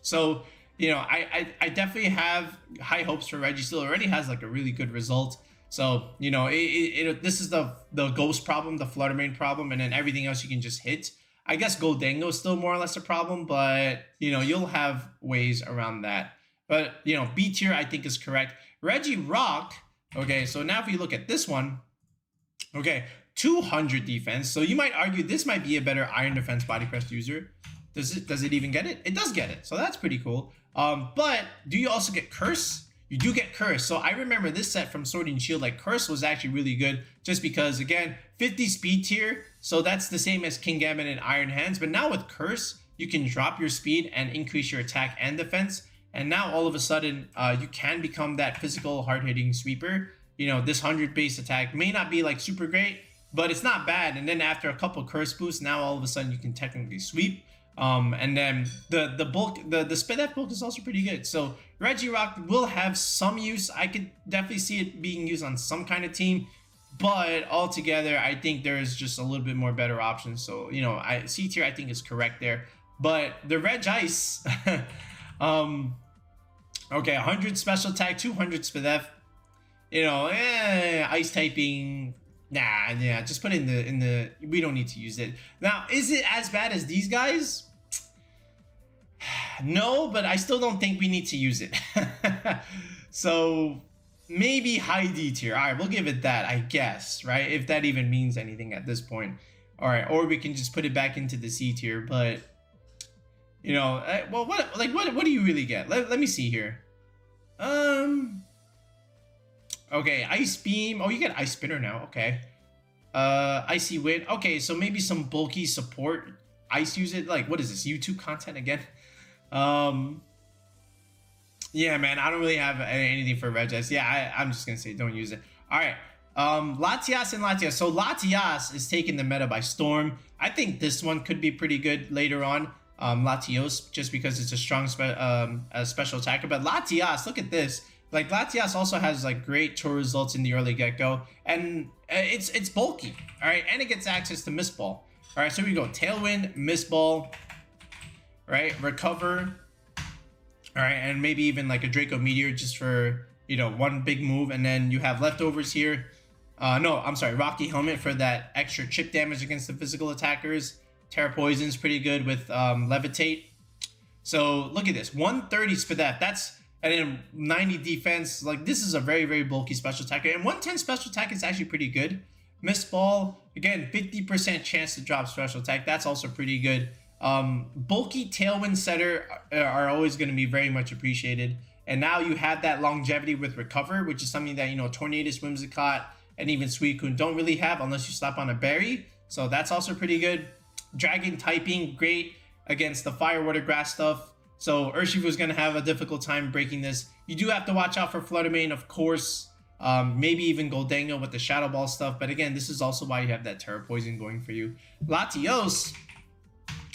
So, you know, I definitely have high hopes for Registeel. Already has like a really good result. So, you know, this is the ghost problem, the Fluttermane problem, and then everything else you can just hit. I guess Goldango is still more or less a problem, but, you know, you'll have ways around that. But, you know, B tier I think is correct. Regirock, okay, so now if you look at this one, okay, 200 defense. So you might argue this might be a better Iron Defense Body Press user. Does it even get it? It does get it, so that's pretty cool. But do you also get Curse? You do get Curse. So I remember this set from Sword and Shield, like Curse was actually really good just because, again, 50 speed tier. So that's the same as Kingambit and Iron Hands. But now with Curse, you can drop your speed and increase your attack and defense. And now all of a sudden, you can become that physical hard-hitting sweeper. You know, this 100 base attack may not be like super great, but it's not bad. And then after a couple Curse boosts, now all of a sudden you can technically sweep. And then the bulk, the Spidef bulk is also pretty good. So Regirock will have some use. I could definitely see it being used on some kind of team, but altogether, I think there's just a little bit more better options. So, you know, C tier I think is correct there. But the Regice, okay, 100 special attack, 200 Spidef. You know, ice typing. Nah, yeah, just put it in the we don't need to use it. Now, is it as bad as these guys? No, but I still don't think we need to use it. So maybe high D tier. All right, we'll give it that, I guess, right? If that even means anything at this point. All right, or we can just put it back into the C tier, but you know, well, what do you really get? Let me see here. Okay, Ice Beam. Oh, you get Ice Spinner now. Okay. Icy Wind. Okay, so maybe some bulky support. Ice use it. Like, what is this? YouTube content again? Yeah, man, I don't really have anything for Regice. Yeah, I'm just gonna say don't use it. All right. Latias and Latias. So Latias is taking the meta by storm. I think this one could be pretty good later on. Latios, just because it's a strong special attacker. But Latias, look at this. Like Latias also has like great tour results in the early get-go, and it's bulky, all right, and it gets access to Mist Ball. All right, so we go Tailwind, Mist Ball, right, Recover, all right, and maybe even like a Draco Meteor just for, you know, one big move, and then you have leftovers here. No, I'm sorry, Rocky Helmet for that extra chip damage against the physical attackers. Terra Poison's pretty good with Levitate. So look at this, 130 Spidef. That's and then 90 defense. Like this is a very, very bulky special attacker. And 110 special attack is actually pretty good. Mist Ball, again, 50% chance to drop special attack. That's also pretty good. Bulky Tailwind Setter are always going to be very much appreciated. And now you have that longevity with Recover, which is something that, you know, Tornadus, Whimsicott, and even Suicune don't really have unless you slap on a berry. So that's also pretty good. Dragon typing, great against the Fire, Water, Grass stuff. So Urshifu is going to have a difficult time breaking this. You do have to watch out for Fluttermane, of course. Maybe even Goldango with the Shadow Ball stuff. But again, this is also why you have that Terra Poison going for you. Latios.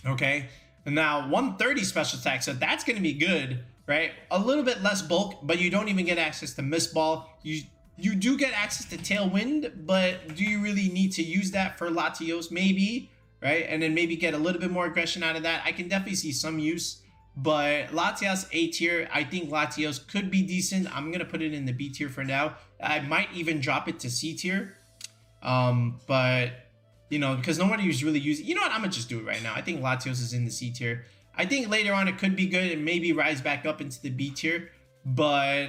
Okay. And now 130 special attack. So that's going to be good, right? A little bit less bulk, but you don't even get access to Mist Ball. You do get access to Tailwind, but do you really need to use that for Latios? Maybe, right? And then maybe get a little bit more aggression out of that. I can definitely see some use. But Latias A tier, I think Latios could be decent. I'm going to put it in the B tier for now. I might even drop it to C tier. But, you know, because nobody was really using... You know what? I'm going to just do it right now. I think Latios is in the C tier. I think later on it could be good and maybe rise back up into the B tier. But,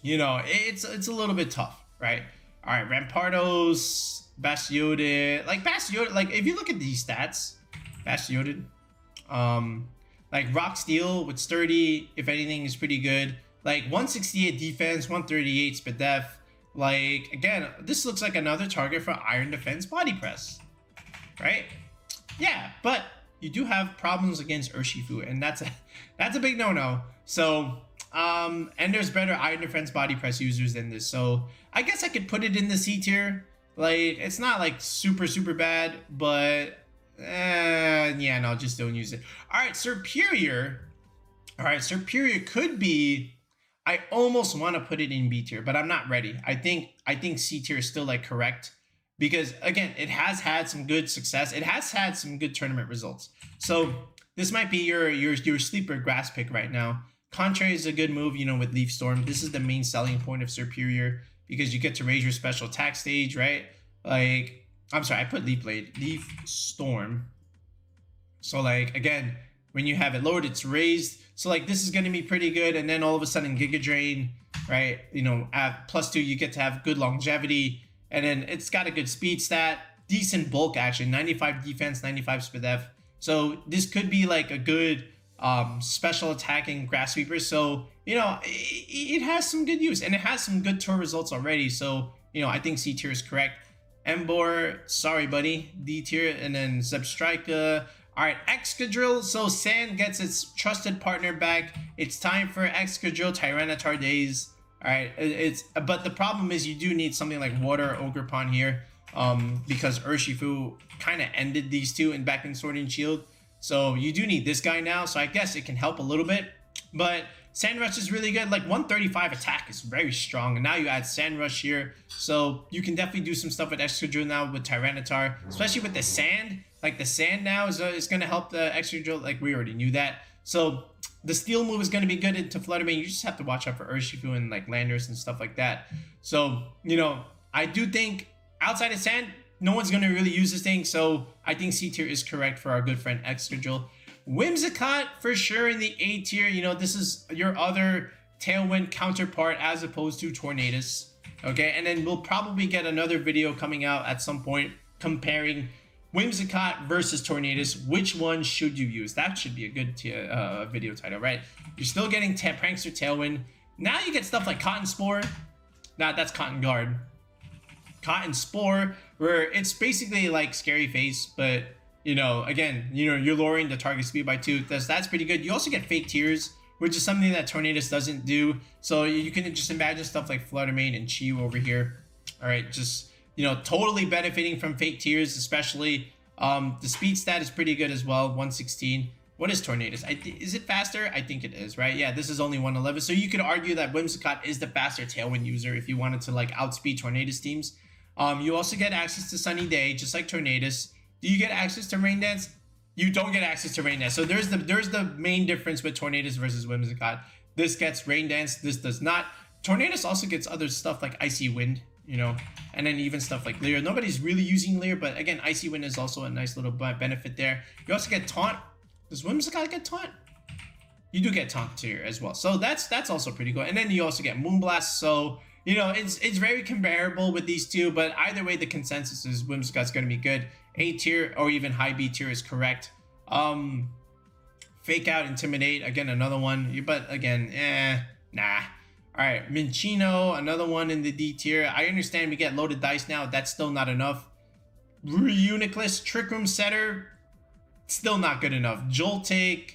you know, it's a little bit tough, right? All right, Rampardos, Bastioded. Like, Bastioded, like, if you look at these stats, Bastioded, like Rock Steel with Sturdy, if anything, is pretty good. Like 168 defense, 138 Spidef. Like, again, this looks like another target for Iron Defense Body Press, right? Yeah, but you do have problems against Urshifu, and that's a big no-no. So, and there's better iron defense body press users than this. So I guess I could put it in the C tier. Like, it's not like super bad, but yeah, no, just don't use it. All right, Superior. All right, Superior could be. I almost want to put it in B tier, but I'm not ready. I think C tier is still like correct, because again, it has had some good success. It has had some good tournament results. So this might be your sleeper grass pick right now. Contrary is a good move, you know, with Leaf Storm. This is the main selling point of Superior, because you get to raise your special attack stage, right? Like, I'm sorry, I put Leaf Blade, Leaf Storm. So like, again, when you have it lowered, it's raised. So like, this is going to be pretty good. And then all of a sudden, Giga Drain, right? You know, at +2, you get to have good longevity. And then it's got a good speed stat, decent bulk actually, 95 defense, 95 speed F. So this could be like a good special attacking grass sweeper. So, you know, it has some good use, and it has some good tour results already. So, you know, I think C tier is correct. Embor, sorry buddy, D tier. And then Zebstrika. All right, Excadrill. So Sand gets its trusted partner back. It's time for Excadrill Tyranitar days. All right, but the problem is you do need something like Water or Ogerpon here, because Urshifu kind of ended these two back in Sword and Shield. So you do need this guy now. So I guess it can help a little bit, but Sand Rush is really good. Like 135 attack is very strong, and now you add Sand Rush here, so you can definitely do some stuff with Excadrill now with Tyranitar, especially with the sand. Like the sand now is going to help the Excadrill. Like we already knew that. So the steel move is going to be good into Flutter Mane. You just have to watch out for Urshifu and like Landers and stuff like that. So, you know, I do think outside of sand, no one's going to really use this thing. So I think C tier is correct for our good friend Excadrill. Whimsicott for sure in the A tier. You know, this is your other Tailwind counterpart as opposed to Tornadus. Okay, and then we'll probably get another video coming out at some point comparing Whimsicott versus Tornadus. Which one should you use? That should be a good video title, right? You're still getting Prankster Tailwind. Now you get stuff like Cotton Spore. Nah, that's Cotton Guard. Cotton Spore, where it's basically like Scary Face, but you know, again, you know, you're lowering the target speed by 2. That's pretty good. You also get Fake Tears, which is something that Tornadus doesn't do. So you can just imagine stuff like Flutter Mane and Chiyu over here. All right, just, you know, totally benefiting from Fake Tears, especially. The speed stat is pretty good as well, 116. What is Tornadus? Is it faster? I think it is, right? Yeah, this is only 111. So you could argue that Whimsicott is the faster Tailwind user if you wanted to like outspeed Tornadus teams. You also get access to Sunny Day, just like Tornadus. Do you get access to Rain Dance? You don't get access to Rain Dance. So there's the main difference with Tornadus versus Whimsicott. This gets Rain Dance, this does not. Tornadus also gets other stuff like Icy Wind, you know, and then even stuff like Leer. Nobody's really using Leer, but again, Icy Wind is also a nice little benefit there. You also get Taunt. Does Whimsicott get Taunt? You do get Taunt here as well. So that's also pretty cool. And then you also get Moonblast. So, you know, it's very comparable with these two, but either way, the consensus is Whimsicott's going to be good. A tier or even high B tier is correct. Fake Out, Intimidate, again, another one, but again, nah. All right, Minchino, another one in the D tier. I understand we get loaded dice now. That's still not enough. Reuniclus, Trick Room Setter, still not good enough. Joltik,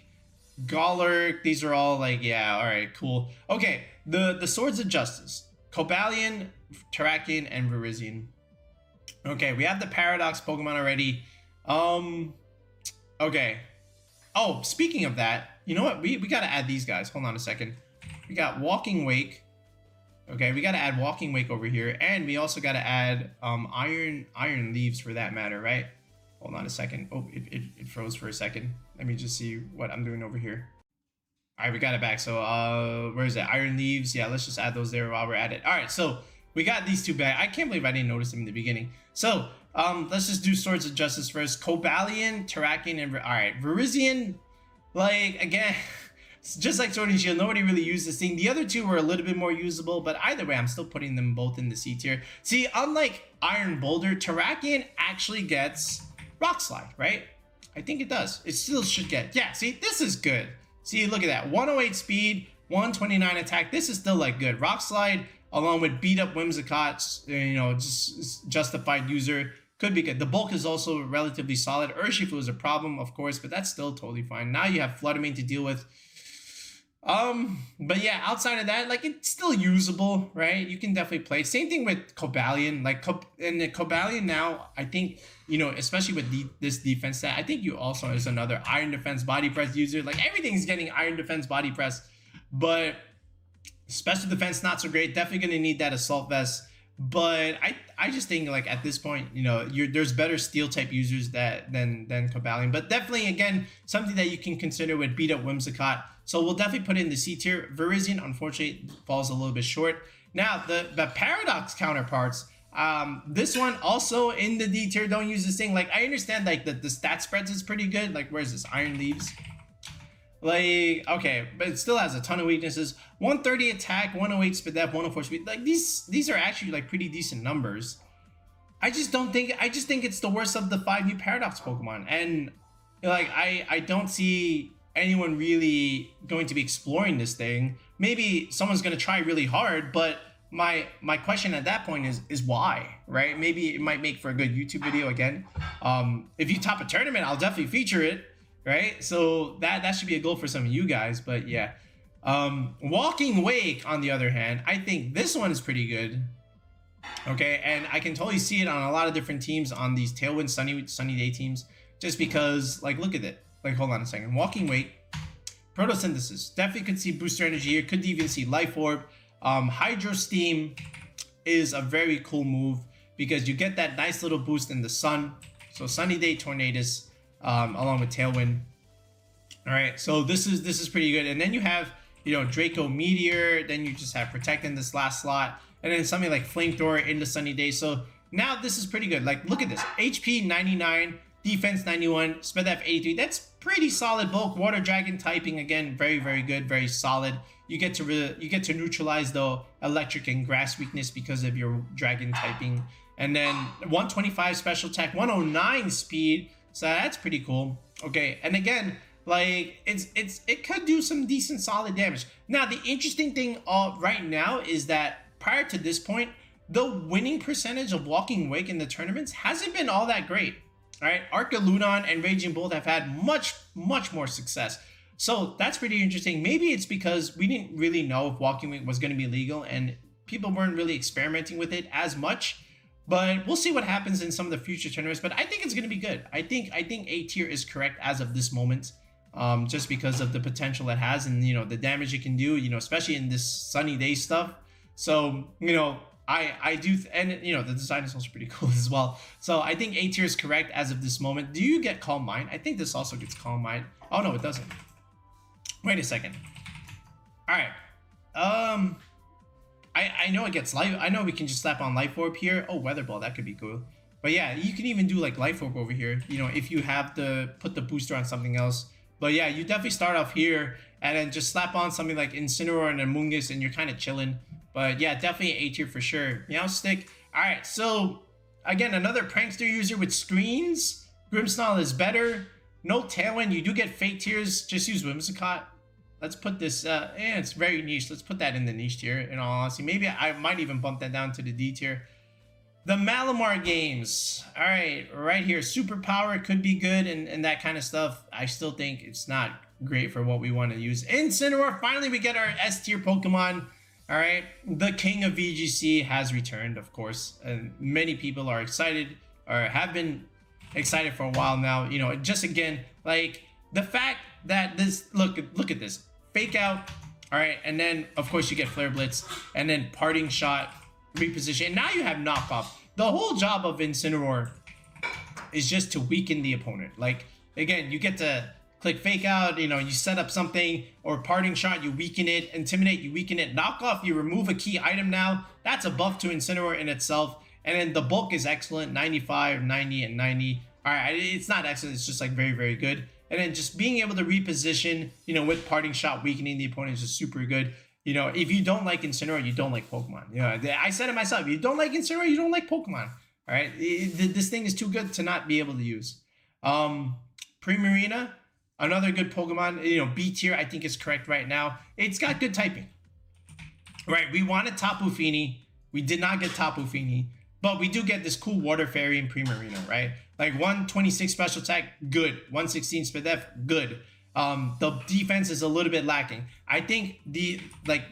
Golurk, these are all like, yeah, all right, cool. Okay, the Swords of Justice. Cobalion, Terrakion, and Virizion. Okay, we have the Paradox Pokemon already. Okay. Oh, speaking of that, you know what? We got to add these guys. Hold on a second. We got Walking Wake. Okay, we got to add Walking Wake over here. And we also got to add Iron Leaves for that matter, right? Hold on a second. Oh, it froze for a second. Let me just see what I'm doing over here. All right, we got it back. So, where is it? Iron Leaves. Yeah, let's just add those there while we're at it. All right, so we got these two back. I can't believe I didn't notice them in the beginning. So, let's just do Swords of Justice first. Cobalion, Terrakion, and... All right, Virizion, like, again, just like Sword and Shield, nobody really used this thing. The other two were a little bit more usable, but either way, I'm still putting them both in the C tier. See, unlike Iron Boulder, Terrakion actually gets Rock Slide, right? I think it does. It still should get... Yeah, see, this is good. See, look at that. 108 speed, 129 attack. This is still, like, good. Rock Slide, along with beat up Whimsicott, you know, just justified user. could be good. The bulk is also relatively solid. Urshifu was a problem, of course, but that's still totally fine. Now you have Fluttermane to deal with. But yeah, outside of that, like, it's still usable, right? You can definitely play. Same thing with Cobalion. Like, and the Cobalion now, I think, you know, especially with this defense stat, I think you also is another Iron Defense Body Press user. Like, everything's getting Iron Defense Body Press, but special defense not so great. Definitely gonna need that Assault Vest. But I just think, like, at this point, you know, there's better steel type users than Cobalion. But definitely, again, something that you can consider would beat up Whimsicott. So we'll definitely put it in the C tier. Virizion, unfortunately, falls a little bit short. Now, the Paradox counterparts, this one also in the D tier. Don't use this thing. Like, I understand, like, the stat spreads is pretty good. Like, where's this? Iron Leaves. Like, okay, but it still has a ton of weaknesses. 130 attack, 108 speed depth, 104 speed. Like, these are actually, like, pretty decent numbers. I just think it's the worst of the 5 new Paradox Pokemon. And, like, I don't see anyone really going to be exploring this thing. Maybe someone's going to try really hard, but my question at that point is why, right? Maybe it might make for a good YouTube video again. If you top a tournament, I'll definitely feature it, right? So that should be a goal for some of you guys. But yeah, Walking Wake, on the other hand, I think this one is pretty good. Okay, and I can totally see it on a lot of different teams, on these Tailwind sunny day teams, just because, like, look at it. Like, hold on a second. Walking Wake, Photosynthesis. Definitely could see Booster Energy here. Could even see Life Orb. Hydro Steam is a very cool move because you get that nice little boost in the sun. So Sunny Day Tornadus, along with Tailwind. All right, so this is pretty good. And then you have, you know, Draco Meteor. Then you just have Protect in this last slot, and then something like Flamethrower in the Sunny Day. So now this is pretty good. Like, look at this: HP 99, Defense 91, Speed Depth 83. That's pretty solid bulk. Water Dragon typing, again, very, very good, very solid. You get to neutralize the electric and grass weakness because of your dragon typing. And then 125 special attack, 109 speed. So that's pretty cool. Okay, and again, like, it could do some decent solid damage. Now, the interesting thing right now is that prior to this point, the winning percentage of Walking Wake in the tournaments hasn't been all that great. All right, Archaludon and Raging Bolt have had much more success. So that's pretty interesting. Maybe it's because we didn't really know if Walking Wake was going to be legal and people weren't really experimenting with it as much. But we'll see what happens in some of the future tournaments. But I think it's going to be good. I think A tier is correct as of this moment, just because of the potential it has and, you know, the damage it can do, you know, especially in this sunny day stuff. So, you know, I do, and, you know, the design is also pretty cool as well. So I think A tier is correct as of this moment. Do you get Calm Mind? I think this also gets Calm Mind. Oh no, it doesn't. Wait a second. All right. I know it gets life. I know we can just slap on Life Orb here. Oh, Weather Ball, that could be cool. But yeah, you can even do like Life Orb over here, you know, if you have to put the booster on something else. But yeah, you definitely start off here and then just slap on something like Incineroar and Amoonguss and you're kind of chilling. But yeah, definitely A tier for sure. Meowstic. All right, so again, another prankster user with screens. Grimmsnarl is better. No Tailwind. You do get Fate tiers. Just use Whimsicott. Let's put this, it's very niche. Let's put that in the niche tier, in all honesty. Maybe I might even bump that down to the D tier. The Malamar games. All right, right here. Superpower could be good and that kind of stuff. I still think it's not great for what we want to use. Incineroar, finally we get our S tier Pokemon. All right, the king of VGC has returned, of course. And many people are excited, or have been excited for a while now. You know, just again, like the fact that this, look at this. Fake Out, all right, and then, of course, you get Flare Blitz, and then Parting Shot, reposition. And now you have Knockoff. The whole job of Incineroar is just to weaken the opponent. Like, again, you get to click Fake Out, you know, you set up something, or Parting Shot, you weaken it. Intimidate, you weaken it. Knockoff, you remove a key item now. That's a buff to Incineroar in itself. And then the bulk is excellent, 95, 90, and 90. All right, it's not excellent, it's just like very, very good. And then just being able to reposition, you know, with Parting Shot, weakening the opponent is just super good. You know, if you don't like Incineroar, you don't like Pokemon. You know, I said it myself. If you don't like Incineroar, you don't like Pokemon. All right, this thing is too good to not be able to use. Primarina, another good Pokemon. You know, B tier, I think is correct right now. It's got good typing. Right, we wanted Tapu Fini. We did not get Tapu Fini. But we do get this cool Water Fairy in Primarina, right? Like 126 special attack, good. 116 speed def, good. The defense is a little bit lacking. I think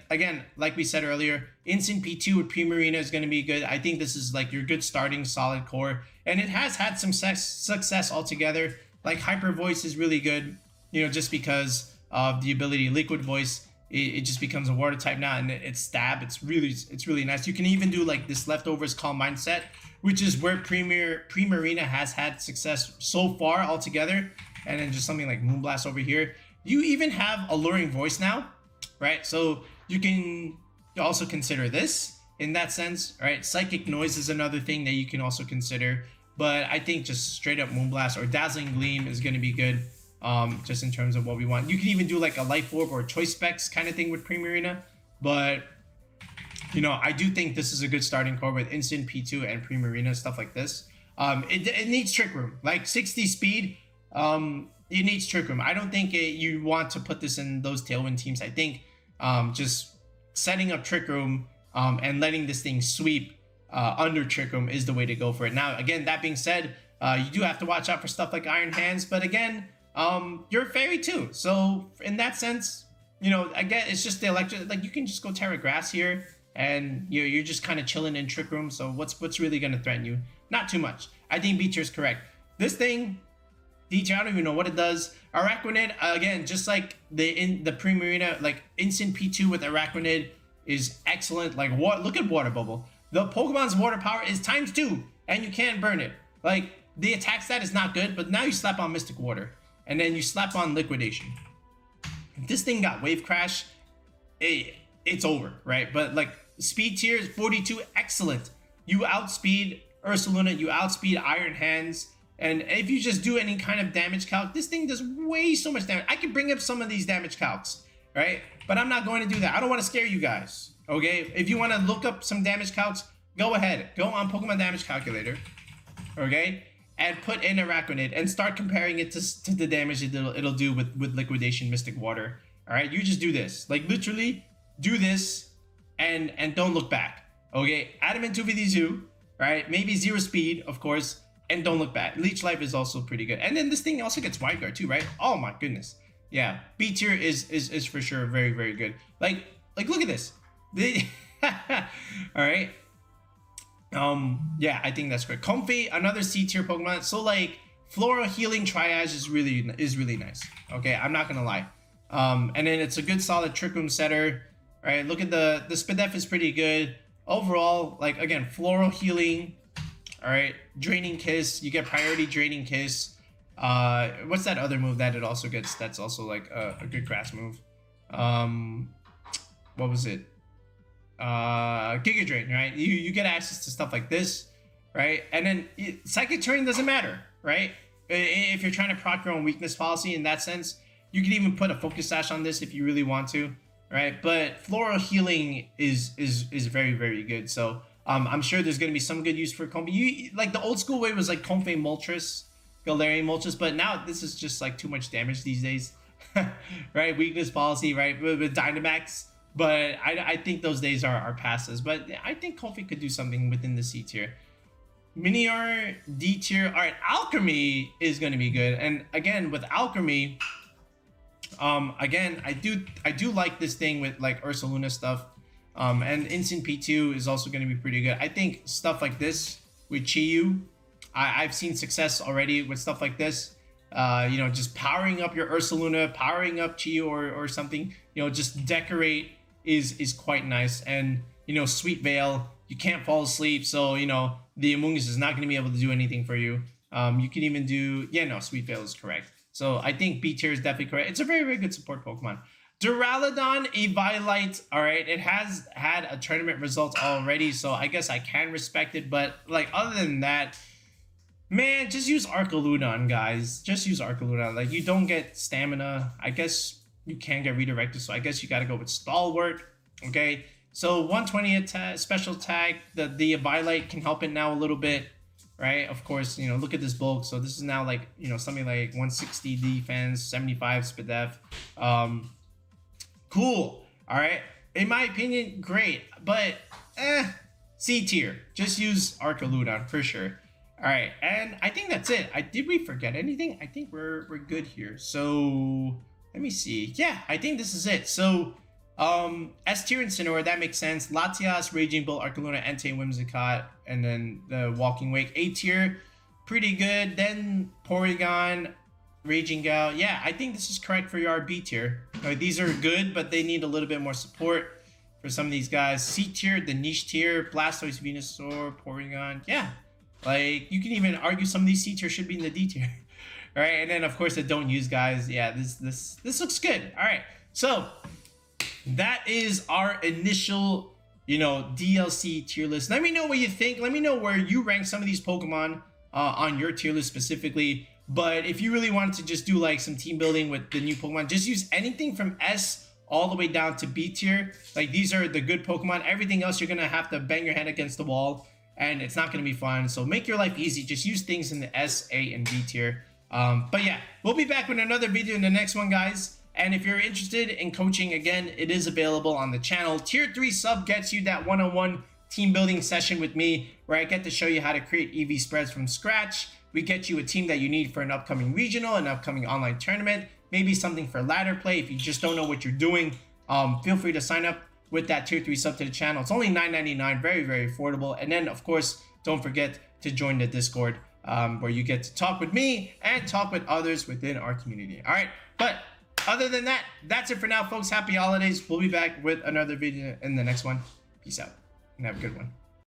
again, like we said earlier, Instant P2 with Primarina is going to be good. I think this is like your good starting solid core. And it has had some success altogether. Like Hyper Voice is really good, you know, just because of the ability Liquid Voice. It just becomes a water type now, and it's stab. It's really nice. You can even do like this Leftovers Calm Mindset, which is where Primarina has had success so far altogether. And then just something like Moonblast over here. You even have Alluring Voice now, right? So you can also consider this in that sense, right? Psychic Noise is another thing that you can also consider. But I think just straight up Moonblast or Dazzling Gleam is going to be good, just in terms of what we want. You can even do like a Life Orb or Choice Specs kind of thing with Primarina. But, you know, I do think this is a good starting core with Instant P2 and Primarina, stuff like this. It needs Trick Room. Like 60 speed, it needs Trick Room. I don't think you want to put this in those Tailwind teams. I think just setting up Trick Room and letting this thing sweep under Trick Room is the way to go for it. Now, again, that being said, you do have to watch out for stuff like Iron Hands. But again, you're a fairy too. So in that sense, you know, again, it's just the electric. Like you can just go Terra Grass here, and you're just kind of chilling in Trick Room. So what's really going to threaten you? Not too much. I think B tier is correct. This thing, D tier, I don't even know what it does. Araquanid, again, just like the Primarina, like Instant P2 with Araquanid is excellent. Like what? Look at Water Bubble. The Pokemon's water power is ×2, and you can't burn it. Like the attack stat is not good, but now you slap on Mystic Water, and then you slap on Liquidation. If this thing got Wave Crash, it's over, right? But like speed tier is 42, excellent. You outspeed Ursaluna, you outspeed Iron Hands. And if you just do any kind of damage calc, this thing does way so much damage. I can bring up some of these damage calcs, right? But I'm not going to do that. I don't want to scare you guys, okay? If you want to look up some damage calcs, go ahead. Go on Pokemon Damage Calculator, okay? And put in Araquanid and start comparing it to the damage it'll do with Liquidation Mystic Water, all right? You just do this. Like, literally, do this and don't look back, okay? Adamant 2v2, right? Maybe 0 speed, of course. And don't look back. Leech Life is also pretty good. And then this thing also gets Wide Guard too, right? Oh my goodness. Yeah. B tier is for sure very, very good. Like look at this. Alright. Yeah, I think that's great. Comfey, another C tier Pokemon. So like Floral Healing Triage is really nice. Okay, I'm not gonna lie. And then it's a good solid Trick Room setter. Alright, look at the Spadef is pretty good. Overall, like again, Floral Healing. All right, Draining Kiss. You get priority Draining Kiss. What's that other move that it also gets? That's also like a good grass move. What was it? Giga Drain, right? You get access to stuff like this, right? And then Psychic Terrain doesn't matter, right? If you're trying to proc your own weakness policy in that sense, you can even put a Focus Sash on this if you really want to, right? But Floral Healing is very, very good. So. I'm sure there's going to be some good use for Comfey. Like the old school way was like Comfey Moltres, Galarian Moltres, but now this is just like too much damage these days, right? Weakness policy, right? With Dynamax, but I think those days are past us. But I think Comfey could do something within the C tier. Minior, D tier. All right, Alchemy is going to be good, and again with Alchemy, again I do like this thing with like Ursaluna stuff. And Instant P2 is also going to be pretty good. I think stuff like this with Chi-Yu, I've seen success already with stuff like this. You know, just powering up your Ursaluna, powering up Chi-Yu or something. You know, just decorate is quite nice. And, you know, Sweet Veil, you can't fall asleep. So, you know, the Amoonguss is not going to be able to do anything for you. You can even do... Yeah, no, Sweet Veil is correct. So I think B tier is definitely correct. It's a very, very good support Pokemon. Duraludon, Eviolite, all right, it has had a tournament result already, so I guess I can respect it, but, like, other than that, man, just use Archaludon, guys. Just use Archaludon. Like, you don't get stamina. I guess you can get redirected, so I guess you gotta go with Stalwart, okay? So, 120 attack, special attack, the Eviolite can help it now a little bit, right? Of course, you know, look at this bulk, so this is now, like, you know, something like 160 defense, 75 Spadef, cool. All right. In my opinion, great. But, C tier. Just use Archaludon for sure. All right, and I think that's it. Did we forget anything? I think we're good here. So let me see. Yeah, I think this is it. So S tier Incineroar, that makes sense. Latias, Raging Bolt, Archaludon, Entei, Whimsicott, and then the Walking Wake. A tier, pretty good. Then Porygon, Raging Gal. Yeah, I think this is correct for your B tier. Like, these are good, but they need a little bit more support for some of these guys. C tier, the niche tier, Blastoise, Venusaur, Porygon. Yeah, like you can even argue some of these C tier should be in the D tier. All right, and then of course the don't use guys. Yeah, this looks good. All right, so that is our initial, DLC tier list. Let me know what you think. Let me know where you rank some of these Pokemon on your tier list specifically. But if you really wanted to just do like some team building with the new Pokemon, just use anything from S all the way down to B tier. Like, these are the good Pokemon. Everything else, you're going to have to bang your head against the wall, and it's not going to be fun. So make your life easy. Just use things in the S, A, and B tier. But yeah, we'll be back with another video in the next one, guys. And if you're interested in coaching, again, it is available on the channel. Tier 3 sub gets you that one-on-one team building session with me, where I get to show you how to create EV spreads from scratch. We get you a team that you need for an upcoming regional, an upcoming online tournament, maybe something for ladder play. If you just don't know what you're doing, feel free to sign up with that tier 3 sub to the channel. It's only $9.99, very, very affordable. And then, of course, don't forget to join the Discord, where you get to talk with me and talk with others within our community. All right, but other than that, that's it for now, folks. Happy holidays. We'll be back with another video in the next one. Peace out and have a good one.